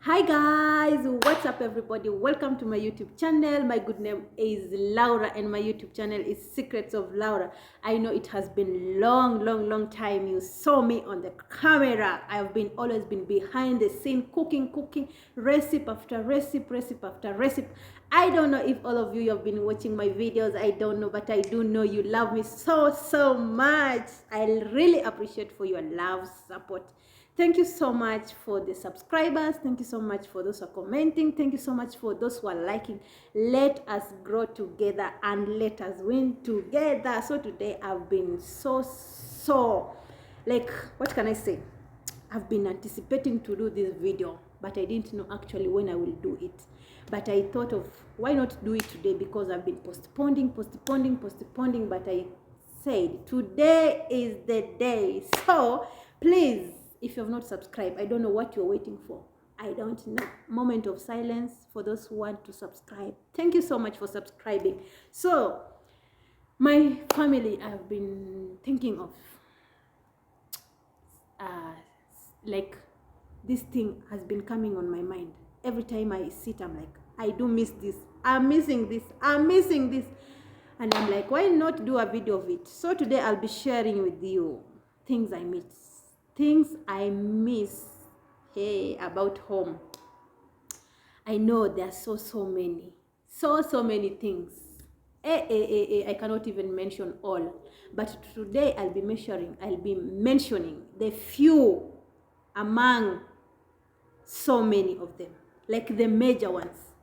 Hi guys, what's up everybody? Welcome to my YouTube channel. My good name is Laura and my YouTube channel is Secrets of Laura. I know it has been long time you saw me on the camera. I've been always been behind the scene cooking, recipe after recipe. I don't know if all of you have been watching my videos. I don't know, but I do know you love me so much. I really appreciate for your love, support. Thank you so much for the subscribers. Thank you so much for those who are commenting. Thank you so much for those who are liking. Let us grow together and let us win together. So today I've been so like, what can I say? I've been anticipating to do this video, but I didn't know actually when I will do it. But I thought of why not do it today, because I've been postponing, but I said today is the day. So please, if you have not subscribed, I don't know what you're waiting for. I don't know. Moment of silence for those who want to subscribe. Thank you so much for subscribing. So my family, I've been thinking of like, this thing has been coming on my mind. Every time I sit, I'm like, I do miss this. I'm missing this. And I'm like, why not do a video of it? So today I'll be sharing with you things I miss. Hey, about home. I know there are so many things. I cannot even mention all. But today I'll be mentioning the few among so many of them, like the major ones,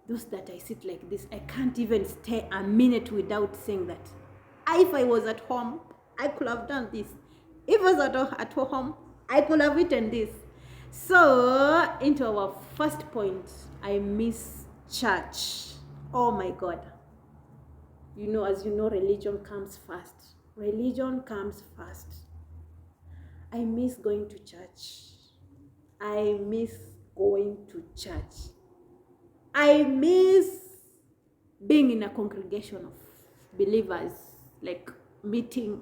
those that I sit like this, I can't even stay a minute without saying that if I was at home, I could have done this. If I was at home, I could have eaten this. So into our first point, I miss church. Oh my God. You know, as you know, religion comes first. I miss going to church. I miss being in a congregation of believers, like meeting,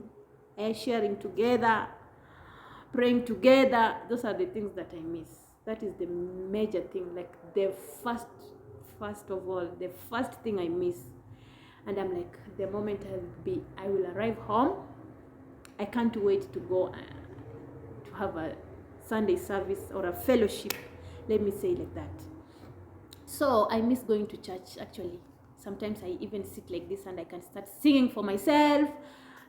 sharing together, praying together. Those are the things that I miss. That is the major thing, like the first of all, the first thing I miss. And I'm like, the moment I will arrive home, I can't wait to go to have a Sunday service or a fellowship, let me say like that. So I miss going to church. Actually, sometimes I even sit like this and I can start singing for myself,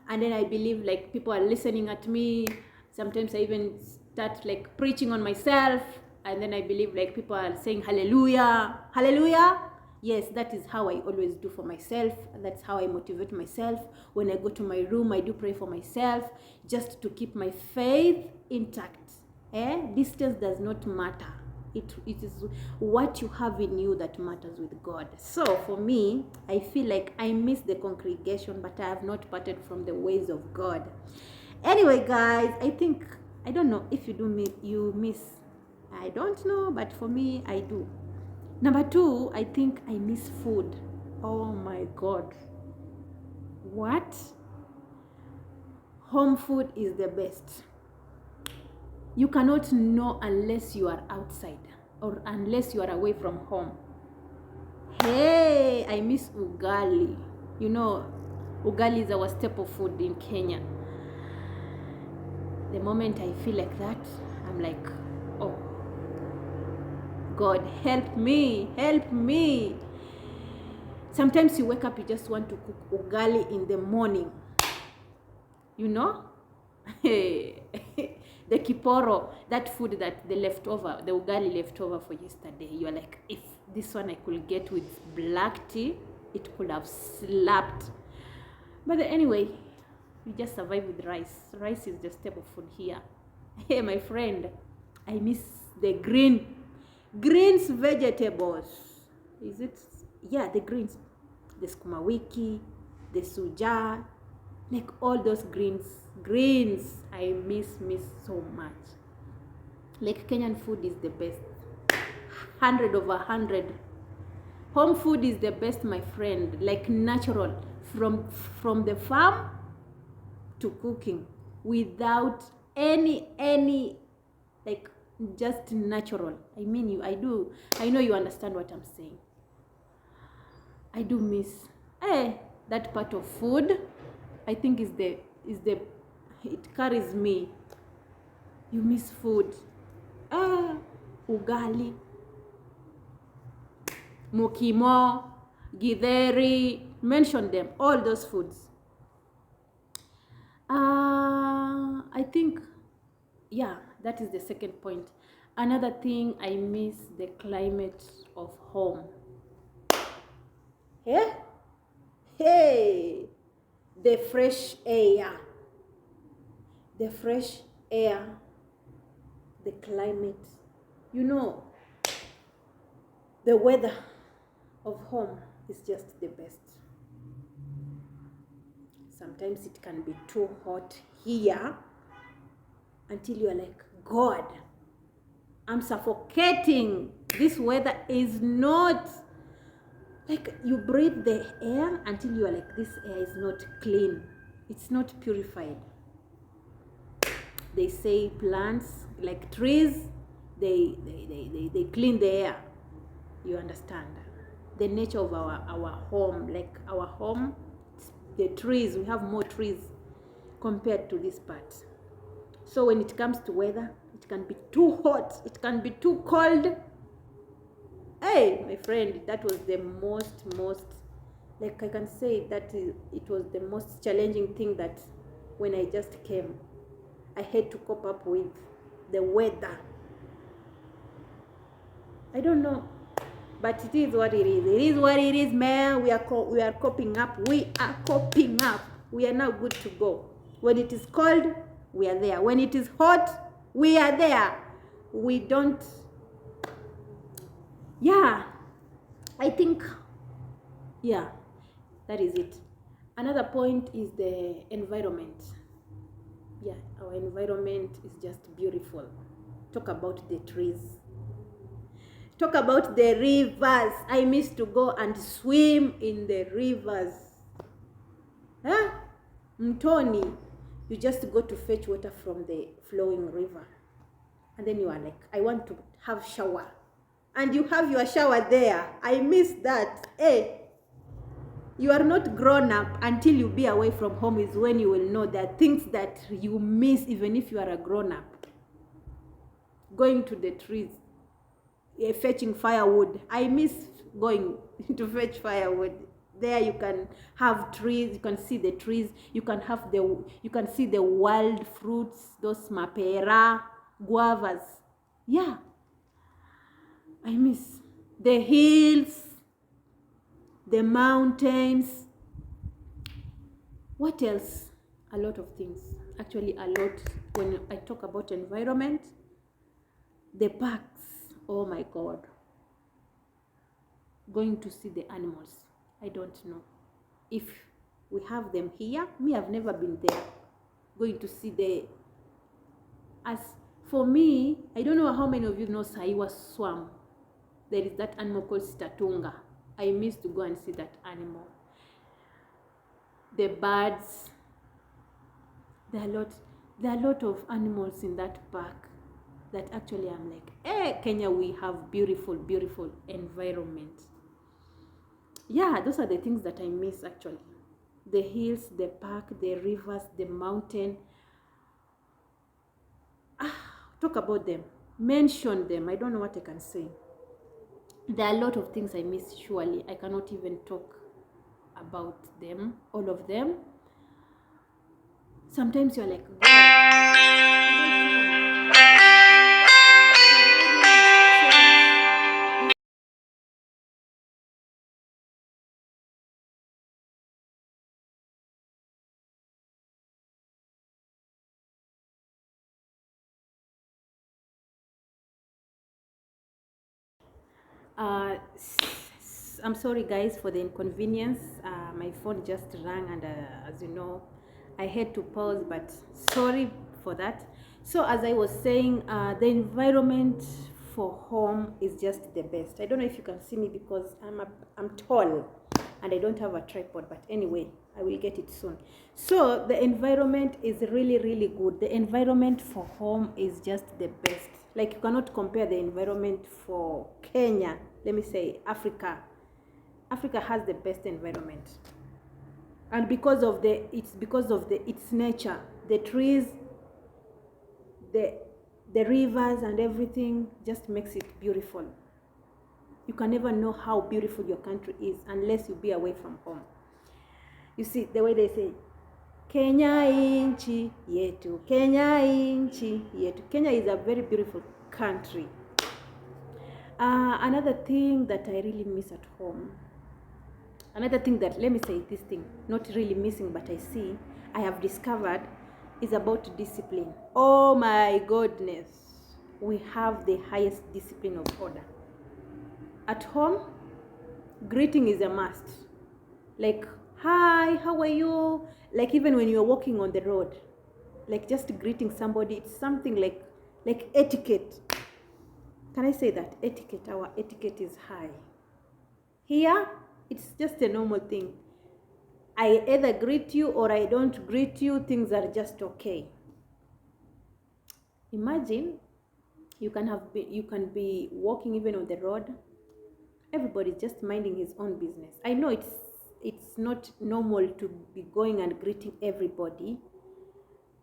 and then I believe like people are listening at me. Sometimes I even start like preaching on myself, and then I believe like people are saying hallelujah. Yes, that is how I always do for myself. That's how I motivate myself. When I go to my room, I do pray for myself, just to keep my faith intact. Distance does not matter. It is what you have in you that matters with God. So for me, I feel like I miss the congregation, but I have not parted from the ways of God. Anyway, guys, I don't know if you miss. I don't know, but for me, I do. Number two, I think I miss food. Oh my God. What? Home food is the best. You cannot know unless you are outside or unless you are away from home. Hey, I miss ugali. You know, ugali is our staple food in Kenya. The moment I feel like that, I'm like, oh, God, help me. Sometimes you wake up, you just want to cook ugali in the morning. You know? The kiporo, that food that the ugali leftover for yesterday. You're like, if this one I could get with black tea, it could have slapped. But anyway, we just survive with rice. Rice is the staple food here. Hey, my friend, I miss the greens vegetables. Is it? Yeah, the greens. The sukuma wiki, the suja, like all those greens I miss so much. Like, Kenyan food is the best, 100 over 100. Home food is the best, my friend. Like, natural, from the farm to cooking, without any like just natural. I mean, I know you understand what I'm saying. I do miss that part of food. I think it carries me. You miss food. Ugali, mukimo, githeri, mention them, all those foods. I think, yeah, that is the second point. Another thing, I miss the climate of home. Yeah? Hey, the fresh air, the climate, the weather of home is just the best. Sometimes it can be too hot here until you're like, God, I'm suffocating. This weather is not, like, you breathe the air until you're like, this air is not clean. It's not purified. They say plants, like trees, they clean the air. You understand? The nature of our home, like our home, the trees, we have more trees compared to this part. So when it comes to weather, it can be too hot, it can be too cold. Hey, my friend, that was the most, like, I can say that it was the most challenging thing that when I just came, I had to cope up with the weather. I don't know, but it is what it is. It is what it is, man. We are coping up. We are coping up. We are now good to go. When it is cold, we are there. When it is hot, we are there. We don't. Yeah, I think, yeah, that is it. Another point is the environment. Yeah, our environment is just beautiful. Talk about the trees. Talk about the rivers. I miss to go and swim in the rivers. Mtoni, you just go to fetch water from the flowing river. And then you are like, I want to have shower. And you have your shower there. I miss that. Hey, you are not grown up until you be away from home is when you will know there are things that you miss even if you are a grown up. Going to the trees, fetching firewood. I miss going to fetch firewood. There you can have trees, you can see the trees, you can see the wild fruits, those mapera, guavas. Yeah. I miss the hills, the mountains. What else? A lot of things. Actually, a lot. When I talk about environment, the parks. Oh my God. Going to see the animals. I don't know if we have them here. Me, I've never been there. Going to see as for me, I don't know how many of you know Saiwa Swam. There is that animal called Sitatunga. I miss to go and see that animal. The birds. There are a lot of animals in that park that actually I'm like, Kenya, we have beautiful, beautiful environment. Yeah, those are the things that I miss actually. The hills, the park, the rivers, the mountain. Talk about them. Mention them. I don't know what I can say. There are a lot of things I miss, surely. I cannot even talk about them, all of them. Sometimes you're like, I'm sorry guys for the inconvenience. My phone just rang and as you know, I had to pause, but sorry for that. So as I was saying, the environment for home is just the best. I don't know if you can see me because I'm tall and I don't have a tripod, but anyway, I will get it soon. So the environment is really, really good. The environment for home is just the best. Like, you cannot compare the environment for Kenya. Let me say Africa. Africa has the best environment. And because of its nature, the trees, the rivers and everything just makes it beautiful. You can never know how beautiful your country is unless you be away from home. You see, the way they say, Kenya inchi yetu, Kenya inchi yetu. Kenya is a very beautiful country. Another thing that I really miss at home, another thing that, let me say this thing, not really missing, but I have discovered, is about discipline. Oh my goodness, we have the highest discipline of order. At home, greeting is a must. Like, hi, how are you? Like, even when you're walking on the road, like just greeting somebody, it's something like etiquette. Can I say that? Etiquette, our etiquette is high. Here, it's just a normal thing. I either greet you or I don't greet you, things are just okay. Imagine you can be walking even on the road, everybody's just minding his own business. I know it's not normal to be going and greeting everybody,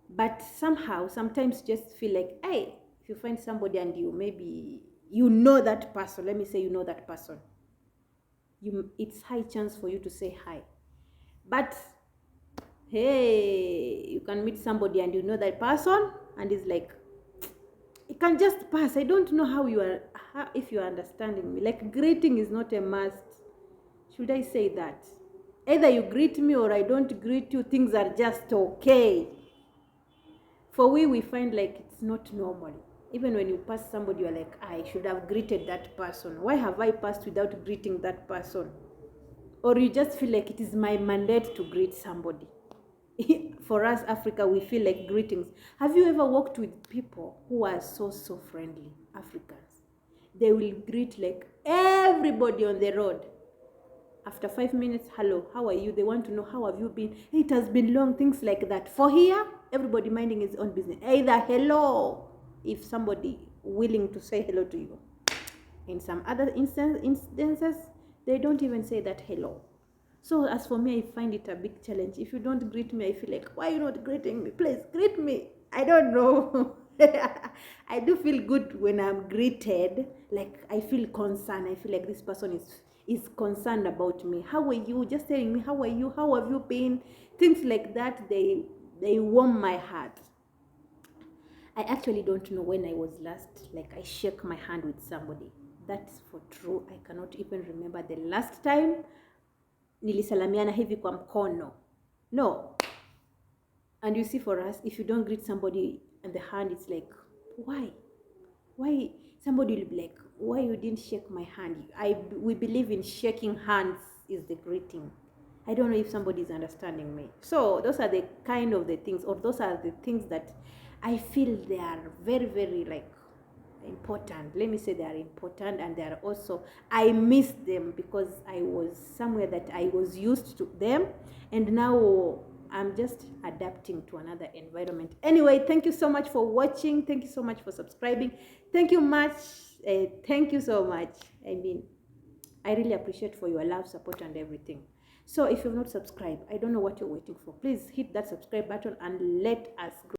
but somehow sometimes just feel like, hey, if you find somebody and you know that person, let me say you know that person, it's high chance for you to say hi. But hey, you can meet somebody and you know that person and it's like, it can just pass. I don't know if you are understanding me. Like, greeting is not a must. Should I say that? Either you greet me or I don't greet you, things are just okay. For we find like it's not normal. Even when you pass somebody, you're like, I should have greeted that person. Why have I passed without greeting that person? Or you just feel like it is my mandate to greet somebody. For us, Africa, we feel like greetings. Have you ever walked with people who are so friendly? Africans, they will greet like everybody on the road. After 5 minutes, hello, how are you? They want to know, how have you been? It has been long, things like that. For here, everybody minding his own business. Either hello, if somebody willing to say hello to you. In some other instances, they don't even say that hello. So as for me, I find it a big challenge. If you don't greet me, I feel like, why are you not greeting me? Please greet me. I don't know. I do feel good when I'm greeted. Like, I feel concerned. I feel like this person is concerned about me. How are you? Just telling me, how are you? How have you been? Things like that, they warm my heart. I actually don't know when I was last, like, I shook my hand with somebody. That's for true. I cannot even remember the last time nilisalamiana hivi kwa mkono. No. And you see, for us, if you don't greet somebody in the hand, it's like, why? Somebody will be like, why you didn't shake my hand? We believe in shaking hands is the greeting. I don't know if somebody is understanding me. So those are the kind of the things, or those are the things that I feel they are very, very like important. Let me say they are important, and they are also, I miss them because I was somewhere that I was used to them, and now I'm just adapting to another environment. Anyway, thank you so much for watching. Thank you so much for subscribing. Thank you much. Thank you so much. I mean, I really appreciate for your love, support, and everything. So if you've not subscribed, I don't know what you're waiting for. Please hit that subscribe button and let us grow.